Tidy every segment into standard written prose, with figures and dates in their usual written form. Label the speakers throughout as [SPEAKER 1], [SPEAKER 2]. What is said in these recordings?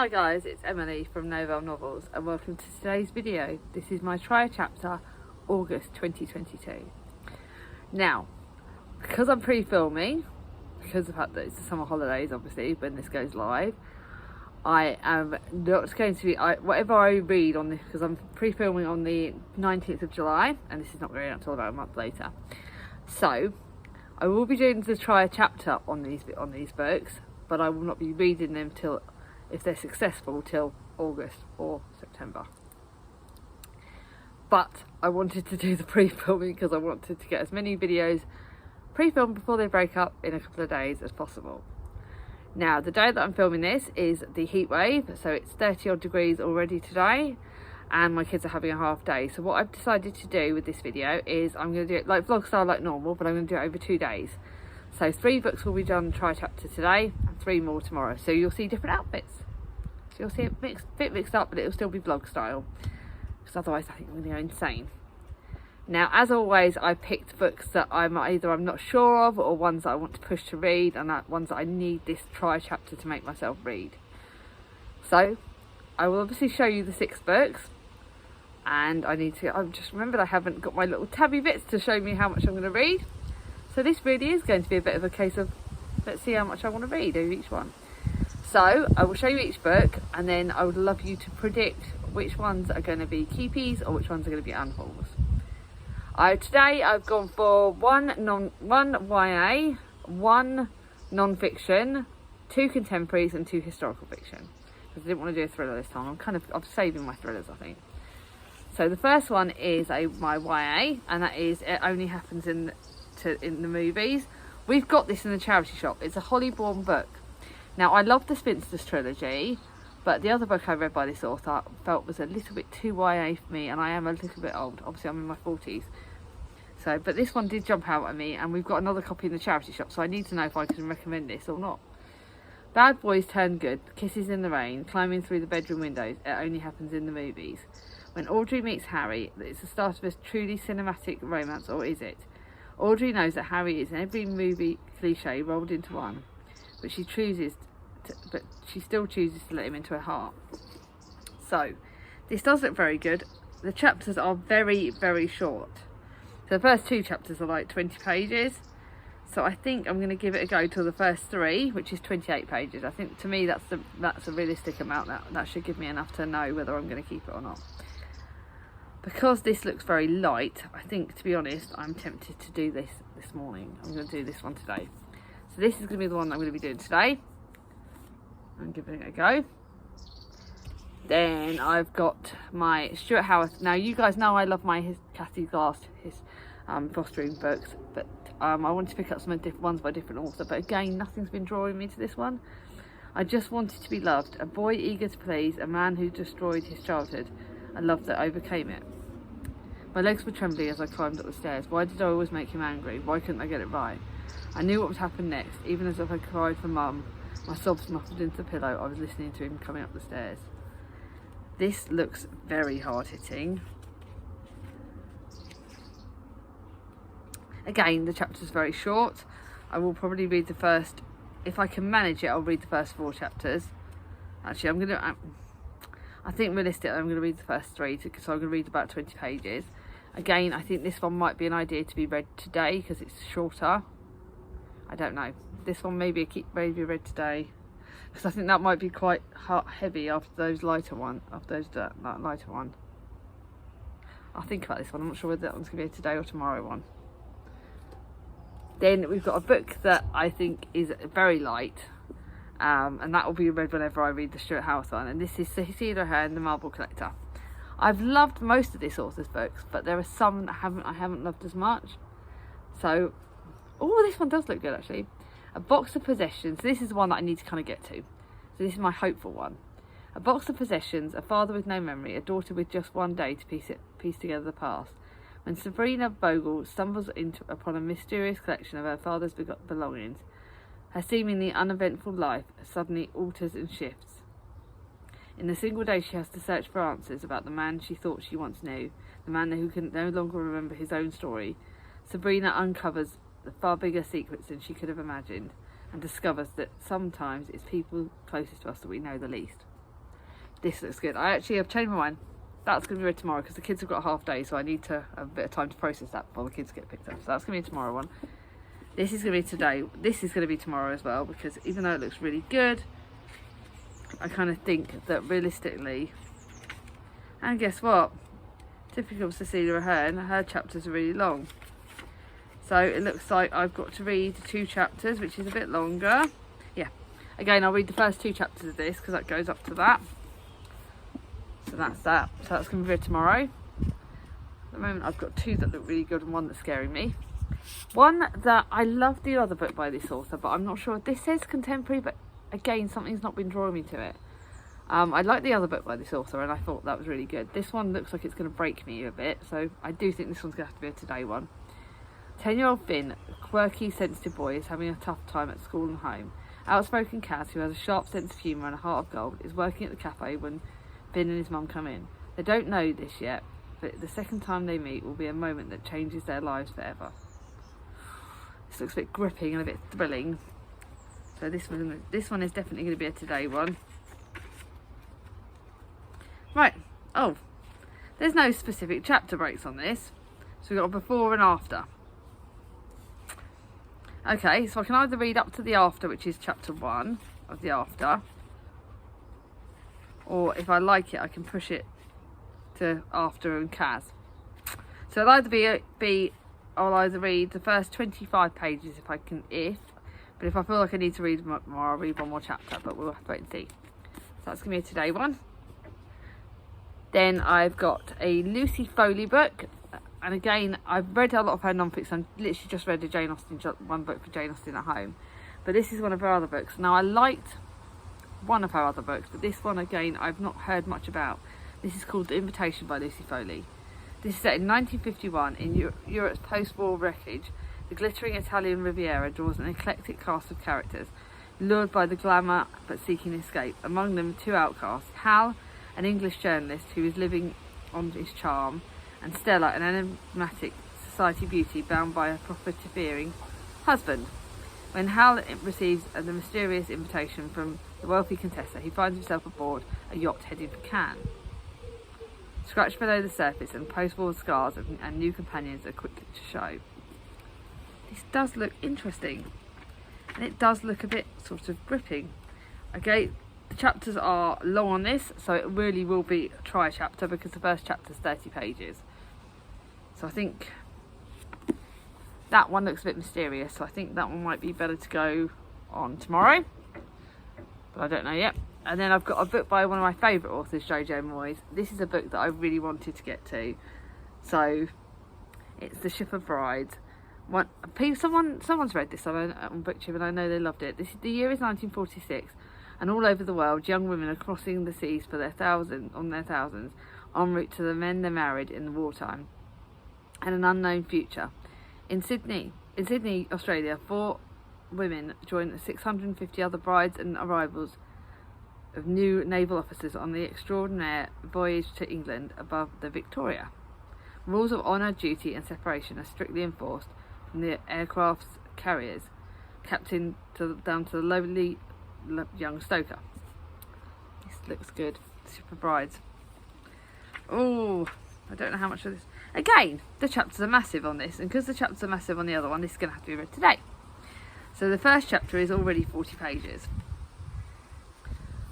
[SPEAKER 1] Hi guys, it's Emily from Novel Novels and welcome to today's video. This is my try chapter, August 2022. Now, because I'm pre-filming, because of the fact that it's the summer holidays obviously when this goes live, I am not going to be, whatever I read on this, because I'm pre-filming on the 19th of July and this is not going out until about a month later. So, I will be doing the try chapter on these books, but I will not be reading them till, if they're successful, till August or September. But I wanted to do the pre-filming because I wanted to get as many videos pre-filmed before they break up in a couple of days as possible. Now, the day that I'm filming this is the heat wave, so it's 30 odd degrees already today and my kids are having a half day. So what I've decided to do with this video is I'm going to do it like vlog style like normal, but I'm going to do it over 2 days. So 3 books will be done try chapter today and 3 more tomorrow. So you'll see different outfits. So you'll see it bit mixed up, but it'll still be vlog style. Because otherwise I think I'm going to go insane. Now, as always, I picked books that I'm not sure of, or ones that I want to push to read, and ones that I need this try chapter to make myself read. So I will obviously show you the 6 books. And I've just remembered I haven't got my little tabby bits to show me how much I'm going to read. So this really is going to be a bit of a case of, let's see how much I want to read over each one. So I will show you each book, and then I would love you to predict which ones are going to be keepies or which ones are going to be unhauls. Today I've gone for one YA, 1 non-fiction, 2 contemporaries and 2 historical fiction. Because I didn't want to do a thriller this time. I'm saving my thrillers, I think. So the first one is my YA, and that is It Only Happens in the Movies. We've got this in the charity shop. It's a Holly-born book. Now, I love the Spinsters trilogy, but the other book I read by this author felt was a little bit too YA for me, and I am a little bit old. Obviously, I'm in my 40s. So, but this one did jump out at me, and we've got another copy in the charity shop, so I need to know if I can recommend this or not. Bad Boys Turn Good, Kisses in the Rain, Climbing Through the Bedroom Windows, It Only Happens in the Movies. When Audrey meets Harry, it's the start of a truly cinematic romance, or is it? Audrey knows that Harry is in every movie cliche rolled into one, but she still chooses to let him into her heart. So, this does look very good. The chapters are very, very short. So the first 2 chapters are like 20 pages. So I think I'm going to give it a go till the first 3, which is 28 pages. I think to me that's a realistic amount. That should give me enough to know whether I'm going to keep it or not. Because this looks very light, I think, to be honest, I'm tempted to do this morning. I'm going to do this one today. So this is going to be the one I'm going to be doing today. I'm giving it a go. Then I've got my Stuart Howarth. Now, you guys know I love my Cathy Glass, fostering books, but I wanted to pick up some different ones by a different author. But again, nothing's been drawing me to this one. I just wanted to be loved. A boy eager to please, a man who destroyed his childhood, a love that overcame it. My legs were trembling as I climbed up the stairs. Why did I always make him angry? Why couldn't I get it right? I knew what would happen next, even as if I cried for Mum. My sobs muffled into the pillow. I was listening to him coming up the stairs. This looks very hard-hitting. Again, the chapter's very short. I will probably read the first, if I can manage it, I'll read the first 4 chapters. Actually, I think realistically I'm going to read the first 3, so I'm going to read about 20 pages. Again, I think this one might be an idea to be read today because it's shorter. I don't know. This one maybe read today because I think that might be quite heavy after those lighter one. That lighter one. I'll think about this one. I'm not sure whether that one's going to be a today or tomorrow one. Then we've got a book that I think is very light. And that will be read whenever I read the Stuart Howarth one, and this is Cecilia Ahern, The Marble Collector. I've loved most of this author's books, but there are some that I haven't loved as much. So, this one does look good actually. A Box of Possessions. This is the one that I need to kind of get to. So this is my hopeful one. A box of possessions, a father with no memory, a daughter with just one day to piece together the past. When Sabrina Bogle stumbles upon a mysterious collection of her father's belongings, her seemingly uneventful life suddenly alters and shifts. In a single day she has to search for answers about the man she thought she once knew, the man who can no longer remember his own story. Sabrina uncovers the far bigger secrets than she could have imagined, and discovers that sometimes it's people closest to us that we know the least. this looks good. I actually have changed my mind. That's going to be read tomorrow because the kids have got a half day, so I need to have a bit of time to process that before the kids get picked up. So that's going to be a tomorrow one. This is going to be today. This is going to be tomorrow as well, because even though it looks really good, I kind of think that realistically, and guess what? Typical Cecilia Ahern, her chapters are really long. So it looks like I've got to read 2 chapters, which is a bit longer. Yeah. Again, I'll read the first 2 chapters of this because that goes up to that. So that's that. So that's going to be read tomorrow. At the moment I've got 2 that look really good and 1 that's scaring me. One that I love the other book by this author, but I'm not sure. This says contemporary, but again, something's not been drawing me to it. I like the other book by this author and I thought that was really good. This one looks like it's going to break me a bit, so I do think this one's going to have to be a today one. 10-year-old Finn, a quirky, sensitive boy, is having a tough time at school and home. Outspoken Kaz, who has a sharp sense of humour and a heart of gold, is working at the cafe when Finn and his mum come in. They don't know this yet, but the second time they meet will be a moment that changes their lives forever. This looks a bit gripping and a bit thrilling. So this one is definitely going to be a today one. Right. Oh, there's no specific chapter breaks on this. So we've got a before and after. Okay, so I can either read up to the after, which is chapter 1 of the after, or if I like it, I can push it to after and Kaz. So it'll either I'll either read the first 25 pages if I can, but if I feel like I need to read more, I'll read 1 more chapter, but we'll have to wait and see. So that's going to be a today one. Then I've got a Lucy Foley book. And again, I've read a lot of her non-fiction. I literally just read a Jane Austen, one book for Jane Austen at home. But this is one of her other books. Now, I liked one of her other books, but this one, again, I've not heard much about. This is called The Invitation by Lucy Foley. This is set in 1951 in Europe's post-war wreckage. The glittering Italian Riviera draws an eclectic cast of characters, lured by the glamour but seeking escape. Among them, 2 outcasts. Hal, an English journalist who is living on his charm, and Stella, an enigmatic society beauty bound by a profiteering husband. When Hal receives the mysterious invitation from the wealthy Contessa, he finds himself aboard a yacht heading for Cannes. Scratched below the surface and post-war scars and new companions are quickly to show. This does look interesting, and it does look a bit sort of gripping. Okay, the chapters are long on this, so it really will be a try chapter because the first chapter is 30 pages. So I think that one looks a bit mysterious, so I think that one might be better to go on tomorrow, but I don't know yet. And then I've got a book by one of my favourite authors, Jojo Moyes. This is a book that I really wanted to get to, so it's The Ship of Brides. Someone's read this on BookTube and I know they loved it. The year is 1946, and all over the world, young women are crossing the seas for their thousands en route to the men they married in the wartime and an unknown future. In Sydney, Australia, 4 women join the 650 other brides and arrivals of new naval officers on the extraordinary voyage to England above the Victoria. Rules of honour, duty and separation are strictly enforced from the aircraft's carriers, captain down to the lowly young stoker. This looks good. Super Brides. Oh, I don't know how much of this. Again, the chapters are massive on this, and because the chapters are massive on the other one, this is going to have to be read today. So the first chapter is already 40 pages.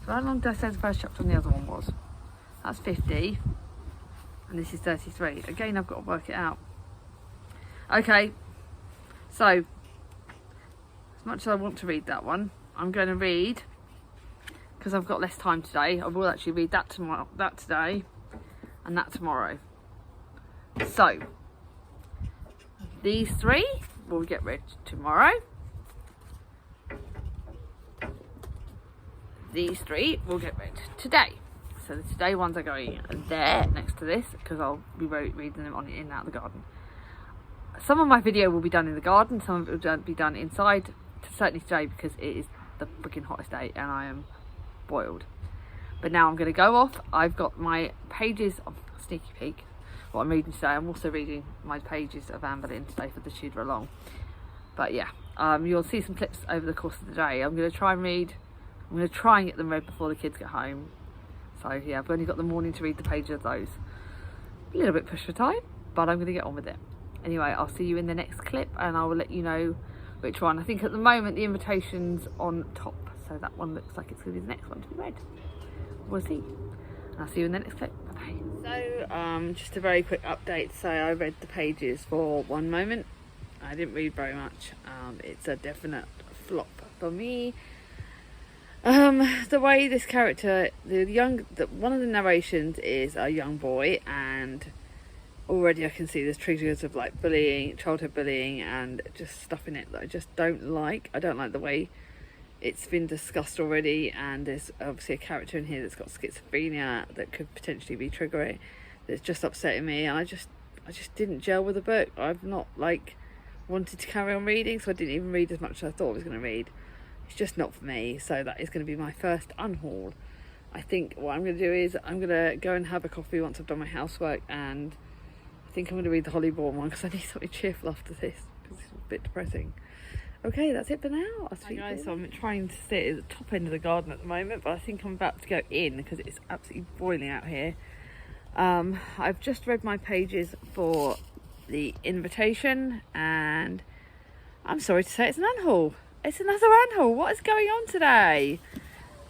[SPEAKER 1] So how long did I say the first chapter on the other one was? That's 50, and this is 33. Again, I've got to work it out. Okay, so as much as I want to read that one, I'm going to read, because I've got less time today, I will actually read that tomorrow, that today, and that tomorrow. So these 3 will get read tomorrow. These 3 will get read today. So the today ones are going there next to this because I'll be reading them on in and out of the garden. Some of my video will be done in the garden, some of it will be done inside, certainly today because it is the freaking hottest day and I am boiled. But now I'm going to go off. I've got my pages of sneaky peek, what I'm reading today. I'm also reading my pages of Anne Boleyn today for the Tudor Along. But yeah, you'll see some clips over the course of the day. I'm going to try and get them read before the kids get home. So yeah, I've only got the morning to read the pages of those. A little bit pushed for time, but I'm going to get on with it. Anyway, I'll see you in the next clip and I will let you know which one. I think at the moment the invitation's on top, so that one looks like it's going to be the next one to be read. We'll see. I'll see you in the next clip. Bye bye. So just a very quick update. So I read the pages for one moment. I didn't read very much. It's a definite flop for me. The way this character, one of the narrations is a young boy, and already I can see there's triggers of like bullying, childhood bullying, and just stuff in it that I just don't like. I don't like the way it's been discussed already, and there's obviously a character in here that's got schizophrenia that could potentially be triggering. That's just upsetting me, and I just didn't gel with the book. I've not like wanted to carry on reading, so I didn't even read as much as I thought I was going to read. It's just not for me, so that is going to be my first unhaul. I think what I'm going to do is I'm going to go and have a coffee once I've done my housework, and I think I'm going to read the Hollyborn one because I need something cheerful after this because it's a bit depressing. Okay, that's it for now. Hi guys, so I'm trying to sit at the top end of the garden at the moment, but I think I'm about to go in because it's absolutely boiling out here. I've just read my pages for the invitation, and I'm sorry to say it's an unhaul. It's another unhaul. What is going on today?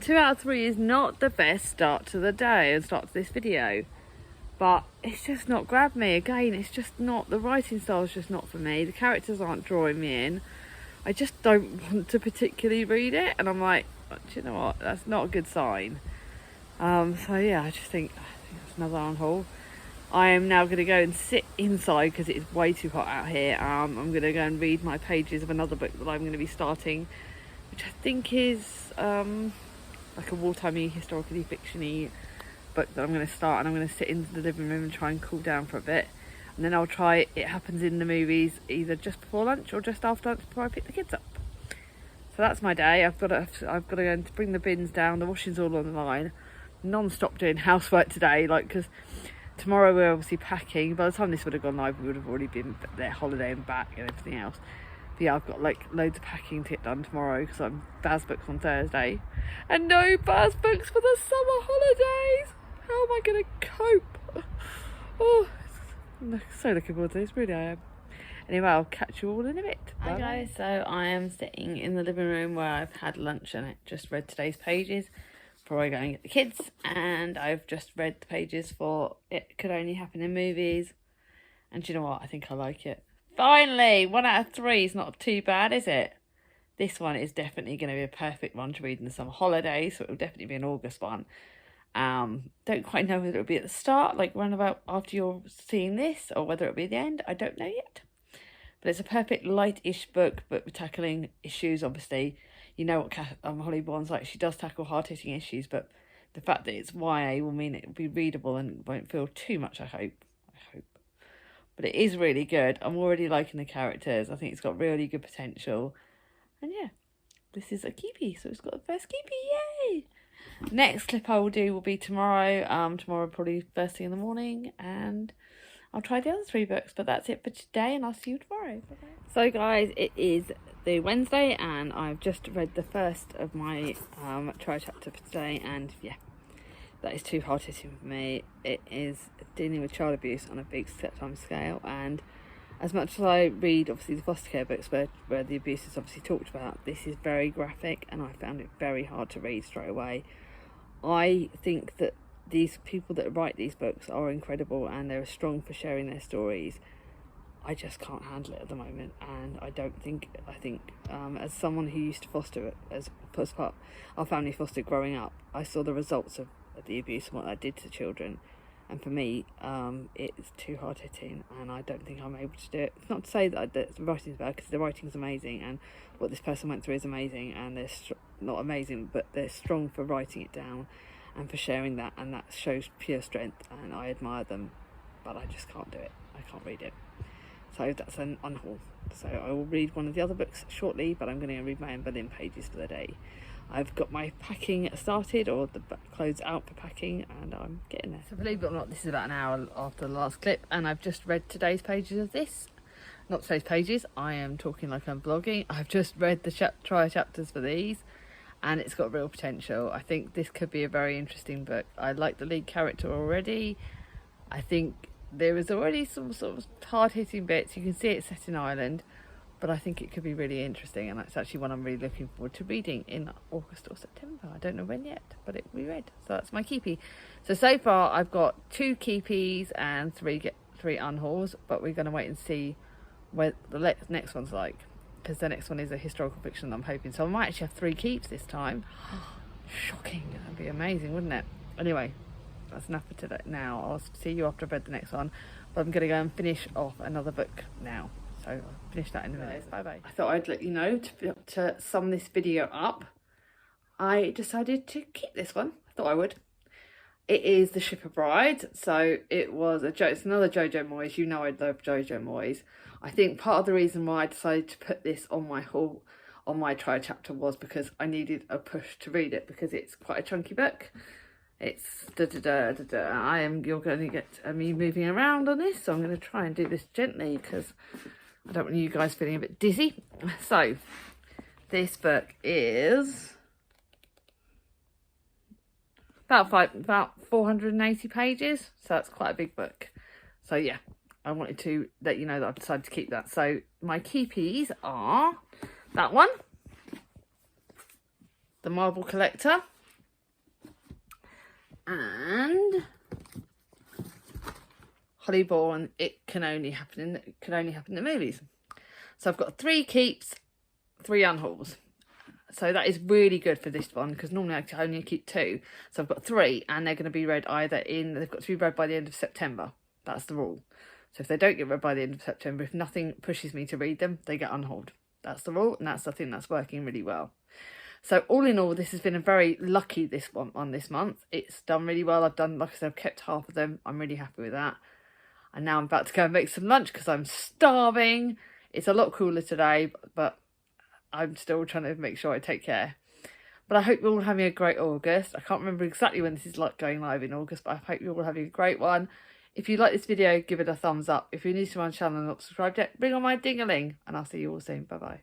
[SPEAKER 1] 2 out of 3 is not the best start to the day and start to this video, but it's just not grabbed me. Again, it's just not, the writing style is just not for me. The characters aren't drawing me in. I just don't want to particularly read it, and I'm like, do you know what, that's not a good sign. So yeah, I think that's another unhaul. I am now going to go and sit inside because it is way too hot out here. I'm going to go and read my pages of another book that I'm going to be starting, which I think is like a wartimey, historically fiction-y book that I'm going to start, and I'm going to sit in the living room and try and cool down for a bit. And then I'll try It Happens in the Movies either just before lunch or just after lunch before I pick the kids up. So that's my day. I've got to go and bring the bins down. The washing's all on the line. Non-stop doing housework today, like, because tomorrow we're obviously packing. By the time this would have gone live, we would have already been there holidaying back and everything else. But yeah, I've got like loads of packing to get done tomorrow because I'm Baz books on Thursday, and no Baz books for the summer holidays. How am I going to cope? Oh, I'm so looking forward to this, really I am. Anyway, I'll catch you all in a bit. Bye. Hi guys, so I am sitting in the living room where I've had lunch and I just read today's pages before I go and get the kids, and I've just read the pages for It Could Only Happen in Movies, and do you know what, I think I like it. Finally, 1 out of 3 is not too bad, is it? This one is definitely going to be a perfect one to read in the summer holidays, so it will definitely be an August one. Don't quite know whether it'll be at the start, like round about after you're seeing this, or whether it'll be the end. I don't know yet, but it's a perfect light-ish book, but we're tackling issues. Obviously, you know what Holly Bourne's like. She does tackle hard-hitting issues, but the fact that it's YA will mean it will be readable and won't feel too much. I hope, but it is really good. I'm already liking the characters. I think it's got really good potential, and yeah, this is a keepy, so it's got the first keepy. Yay! Next clip I will do will be tomorrow. Tomorrow probably first thing in the morning, and I'll try the other 3 books. But that's it for today, and I'll see you tomorrow. Bye-bye. So guys, it is the Wednesday, and I've just read the first of my try chapter for today, and yeah, that is too hard hitting for me. It is dealing with child abuse on a big time scale, and as much as I read obviously the foster care books where the abuse is obviously talked about, this is very graphic, and I found it very hard to read straight away. I think that these people that write these books are incredible, and they're strong for sharing their stories. I just can't handle it at the moment, and I think as someone who used to foster as part our family fostered growing up, I saw the results of the abuse and what that did to children, and for me it's too hard hitting, and I don't think I'm able to do it. It's not to say that the writing's bad, because the writing's amazing and what this person went through is amazing, and they're not amazing, but they're strong for writing it down and for sharing that, and that shows pure strength, and I admire them, but I just can't do it. I can't read it. So that's an unhaul. So I will read one of the other books shortly, but I'm going to read my Anne Boleyn pages for the day. I've got my packing started, or the clothes out for packing, and I'm getting there. So believe it or not, this is about an hour after the last clip, and I've just read today's pages of this. Not today's pages, I am talking like I'm vlogging. I've just read the trial chapters for these, and it's got real potential. I think this could be a very interesting book. I like the lead character already. I think there is already some sort of hard-hitting bits. You can see it's set in Ireland, but I think it could be really interesting, and it's actually one I'm really looking forward to reading in August or September. I don't know when yet, but it will be read. So that's my keepy. So far I've got 2 keepies and 3 unhauls, but we're going to wait and see what the next one's like, because the next one is a historical fiction I'm hoping. So I might actually have 3 keeps this time. Shocking. That'd be amazing, wouldn't it? Anyway, that's enough for today. Now I'll see you after I've read the next one, but I'm going to go and finish off another book now. So I'll finish that in a minute. Bye bye. I thought I'd let you know to sum this video up. I decided to keep this one. I thought I would. It is The Shipper Bride. So it was it's another Jojo Moyes. You know I love Jojo Moyes. I think part of the reason why I decided to put this on my haul, on my try chapter, was because I needed a push to read it, because it's quite a chunky book. It's you're going to get me moving around on this, so I'm going to try and do this gently because I don't want you guys feeling a bit dizzy. So this book is about 480 pages, so that's quite a big book. So yeah, I wanted to let you know that I've decided to keep that. So my keepies are that one, The Marble Collector, and Hollyborn, It Can Only Happen in the Movies. So I've got 3 keeps, 3 unhauls. So that is really good for this one, because normally I only keep 2. So I've got 3, and they're going to be read they've got to be read by the end of September. That's the rule. So if they don't get read by the end of September, if nothing pushes me to read them, they get unhauled. That's the rule, and that's the thing that's working really well. So all in all, this has been a very lucky this month. It's done really well. Like I said, I've kept half of them. I'm really happy with that. And now I'm about to go and make some lunch because I'm starving. It's a lot cooler today, but I'm still trying to make sure I take care. But I hope you're all having a great August. I can't remember exactly when this is going live in August, but I hope you're all having a great one. If you like this video, give it a thumbs up. If you're new to my channel and not subscribed yet, ring on my ding-a-ling, and I'll see you all soon. Bye-bye.